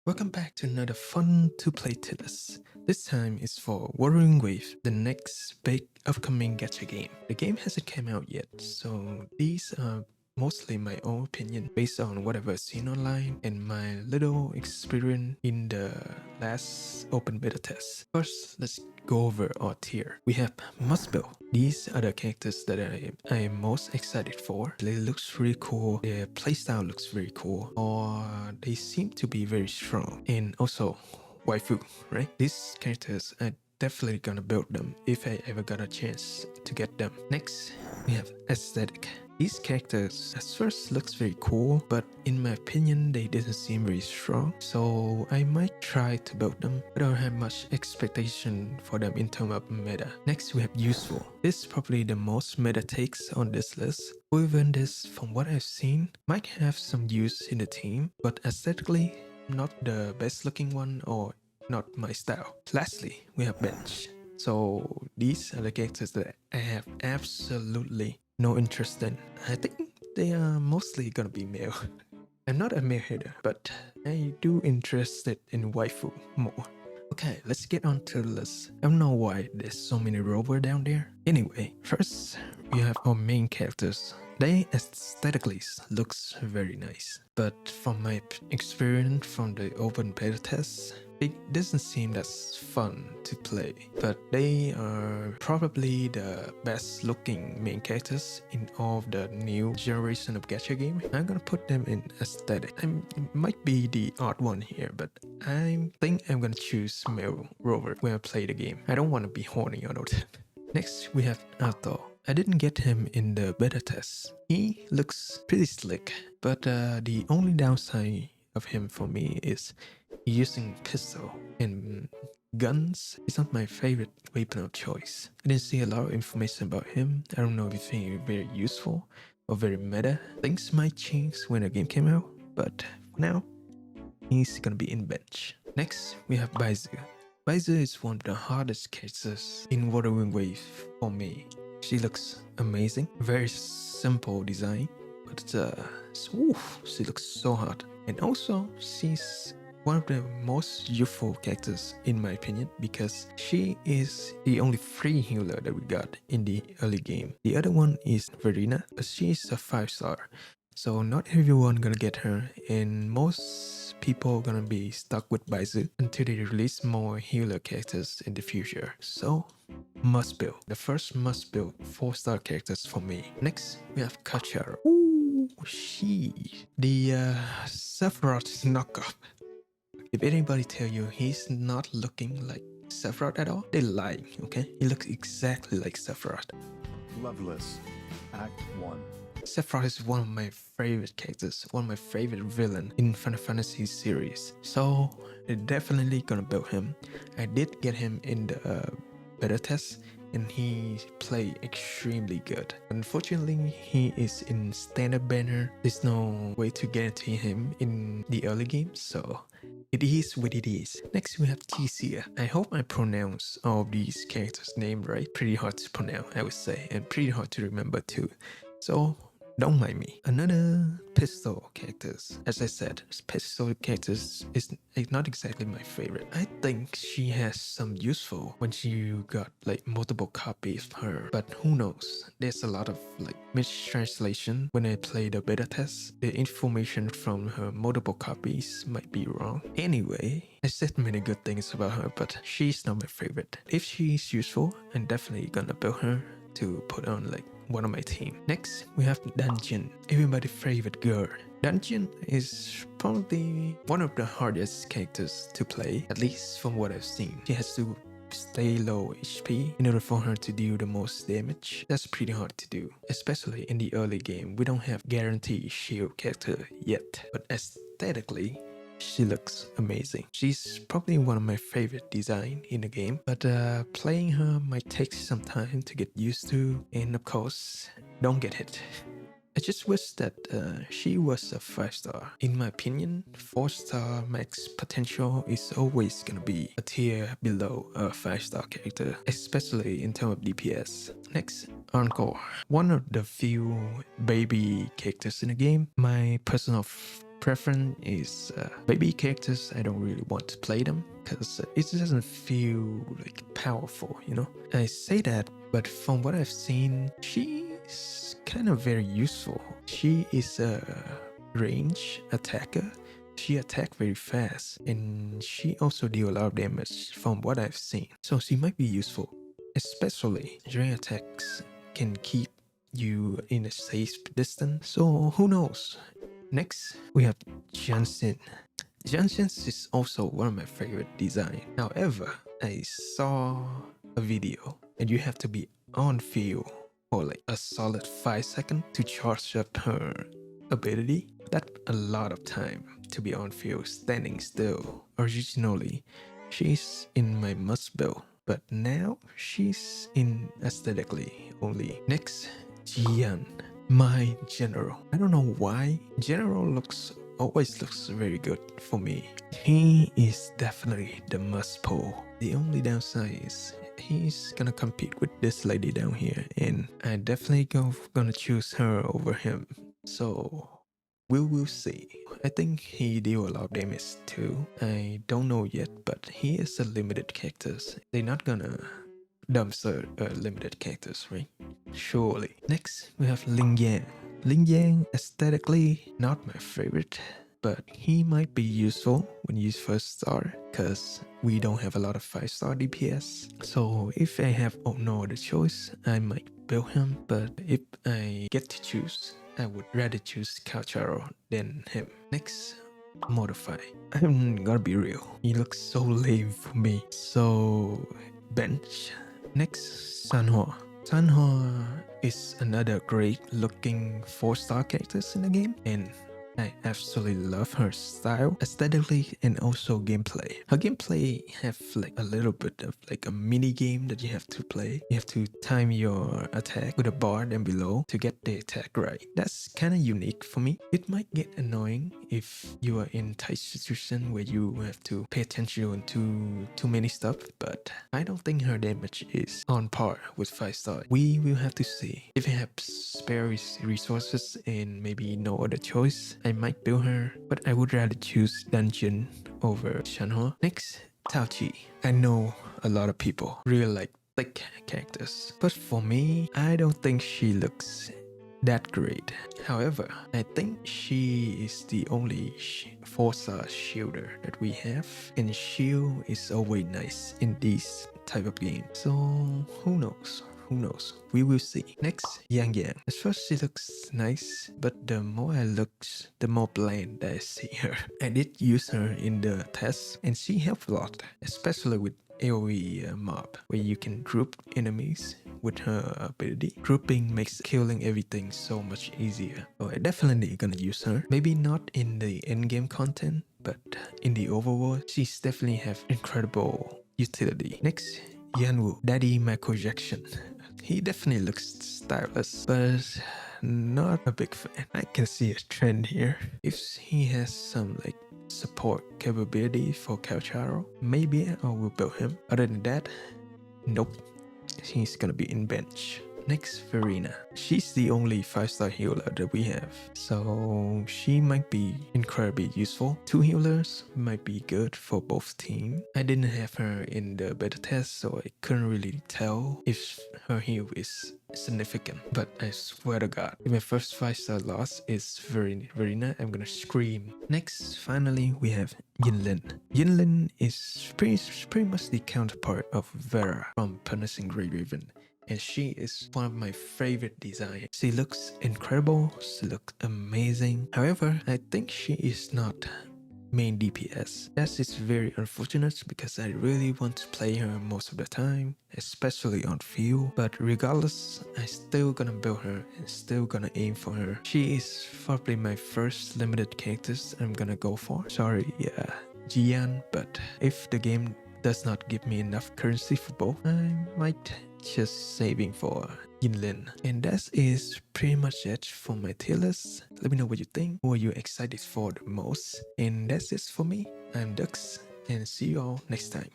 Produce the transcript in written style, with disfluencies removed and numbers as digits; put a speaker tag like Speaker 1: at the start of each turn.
Speaker 1: Welcome back to another fun to play Tierlist. This time is for Wuthering Wave, the next big upcoming gacha game. The game hasn't come out yet, so these are mostly my own opinion based on what I've seen online and my little experience in the last open beta test. First, let's go over our tier. We have Musbel. These are the characters that I am most excited for. They looks really cool, their playstyle looks very cool, or they seem to be very strong. And also, waifu, right? These characters are definitely gonna build them if I ever got a chance to get them. Next, we have aesthetic. These characters at first looks very cool, but in my opinion they didn't seem very strong, so I might try to build them. I don't have much expectation for them in terms of meta. Next we have useful. This is probably the most meta takes on this list. Even this, from what I've seen, might have some use in the team, but aesthetically not the best looking one or not my style. Lastly, we have bench. So these are the characters that I have absolutely no interest in. I think they are mostly gonna be male. I'm not a male hater, but I do interested in waifu more. Okay, let's get on to the list. I don't know why there's so many rover down there. Anyway, first we have our main characters. They aesthetically looks very nice, but from my experience from the open beta test, it doesn't seem that fun to play, but they are probably the best looking main characters in all of the new generation of gacha game. I'm gonna put them in aesthetic. I might be the odd one here, but I think I'm gonna choose male rover when I play the game. I don't want to be horny out of them. Next we have Aalto. I didn't get him in the beta test. He looks pretty slick, but the only downside of him for me is using pistol and guns is not my favorite weapon of choice. I didn't see a lot of information about him. I don't know if you think it's very useful or very meta. Things might change when the game came out, but for now, he's gonna be in bench. Next, we have Bailu. Bailu is one of the hardest characters in Wuthering Wave for me. She looks amazing, very simple design, but she looks so hot. And also, she's one of the most useful characters in my opinion because she is the only free healer that we got in the early game. The other one is Verina, but she's a 5-star. So not everyone gonna get her, and most people gonna be stuck with Bailu until they release more healer characters in the future. So must build. The first must build 4-star characters for me. Next we have Calcharo. Ooh, the Sephiroth knockoff. If anybody tell you he's not looking like Sephiroth at all, they're lying, okay? He looks exactly like Sephiroth.
Speaker 2: Loveless, Act 1.
Speaker 1: Sephiroth is one of my favorite characters, one of my favorite villain in Final Fantasy series. So they're definitely gonna build him. I did get him in the beta test and he played extremely good. Unfortunately, he is in standard banner. There's no way to guarantee him in the early game, so it is what it is. Next we have Chixia. I hope I pronounce all of these characters' name right. Pretty hard to pronounce, I would say, and pretty hard to remember too. So don't mind me. Another pistol characters. As I said, pistol characters is not exactly my favorite. I think she has some useful when you got like multiple copies of her, but who knows? There's a lot of like mistranslation when I play the beta test. The information from her multiple copies might be wrong. Anyway, I said many good things about her, but she's not my favorite. If she's useful, I'm definitely gonna build her to put on like one of my team. Next, we have Danjin, everybody's favorite girl. Danjin is probably one of the hardest characters to play, at least from what I've seen. She has to stay low HP in order for her to deal the most damage. That's pretty hard to do, especially in the early game. We don't have guaranteed shield character yet, but aesthetically, she looks amazing. She's probably one of my favorite design in the game, but playing her might take some time to get used to, and of course, don't get hit. I just wish that she was a 5-star. In my opinion, 4-star max potential is always gonna be a tier below a 5-star character, especially in terms of DPS. Next, Encore. One of the few baby characters in the game. My personal preference is baby characters. I don't really want to play them because it doesn't feel like powerful, you know. I say that, but from what I've seen, she's kind of very useful. She is a range attacker. She attack very fast, and she also deal a lot of damage from what I've seen. So she might be useful, especially during attacks can keep you in a safe distance. So who knows? Next, we have Jianshen. Jianshen is also one of my favorite design. However, I saw a video and you have to be on field for like a solid 5 seconds to charge up her ability. That's a lot of time to be on field standing still. Originally, she's in my must build, but now she's in aesthetically only. Next, Jiyan, my general. I don't know why. General always looks very good for me. He is definitely the must pull. The only downside is he's gonna compete with this lady down here, and I definitely gonna choose her over him. So we will see. I think he deal a lot of damage too. I don't know yet, but he is a limited characters. They're not gonna dumpster limited characters, right? Surely. Next, we have Lingyang. Lingyang, aesthetically, not my favorite, but he might be useful when you first start because we don't have a lot of 5-star DPS. So if I have no other choice, I might build him, but if I get to choose, I would rather choose Calcharo than him. Next, Mortefi. I'm gonna be real, he looks so lame for me. So, bench. Next, Sanhua. Sanhua is another great looking 4-star characters in the game, and I absolutely love her style, aesthetically, and also gameplay. Her gameplay have like a little bit of like a mini game that you have to play. You have to time your attack with a bar down below to get the attack right. That's kind of unique for me. It might get annoying if you are in tight situation where you have to pay attention to too many stuff, but I don't think her damage is on par with 5-star. We will have to see. If I have spare resources and maybe no other choice, I might build her, but I would rather choose Danjin over Sanhua. Next, Taochi. I know a lot of people really like thick characters, but for me, I don't think she looks that great. However, I think she is the only 4-star shielder that we have, and shield is always nice in these type of games. So who knows? Who knows? We will see. Next, Yang. At first she looks nice, but the more I look, the more bland I see her. I did use her in the test, and she helped a lot, especially with AoE mob, where you can group enemies with her ability. Grouping makes killing everything so much easier. So I definitely gonna use her. Maybe not in the endgame content, but in the overworld, she's definitely have incredible utility. Next, Yanwu, Daddy Michael Jackson. He definitely looks stylish, but not a big fan. I can see a trend here. If he has some like support capability for Calcharo, maybe I will build him. Other than that, nope. He's gonna be in bench. Next, Verina. She's the only 5-star healer that we have, so she might be incredibly useful. 2 healers might be good for both teams. I didn't have her in the beta test, so I couldn't really tell if her heal is significant, but I swear to God, if my first 5-star loss is Verina, I'm gonna scream. Next, finally, we have Yinlin. Yinlin is pretty much the counterpart of Vera from Punishing Grey Raven, and she is one of my favorite designs. She looks incredible, she looks amazing. However, I think she is not main DPS. That is very unfortunate because I really want to play her most of the time, especially on field. But regardless, I still gonna build her and still gonna aim for her. She is probably my first limited characters I'm gonna go for. Sorry, yeah, Jiyan, but if the game does not give me enough currency for both, I might just saving for Yinlin. And that is pretty much it for my tier list. Let me know what you think. Who are you excited for the most? And that's it for me. I'm Dux, and see you all next time.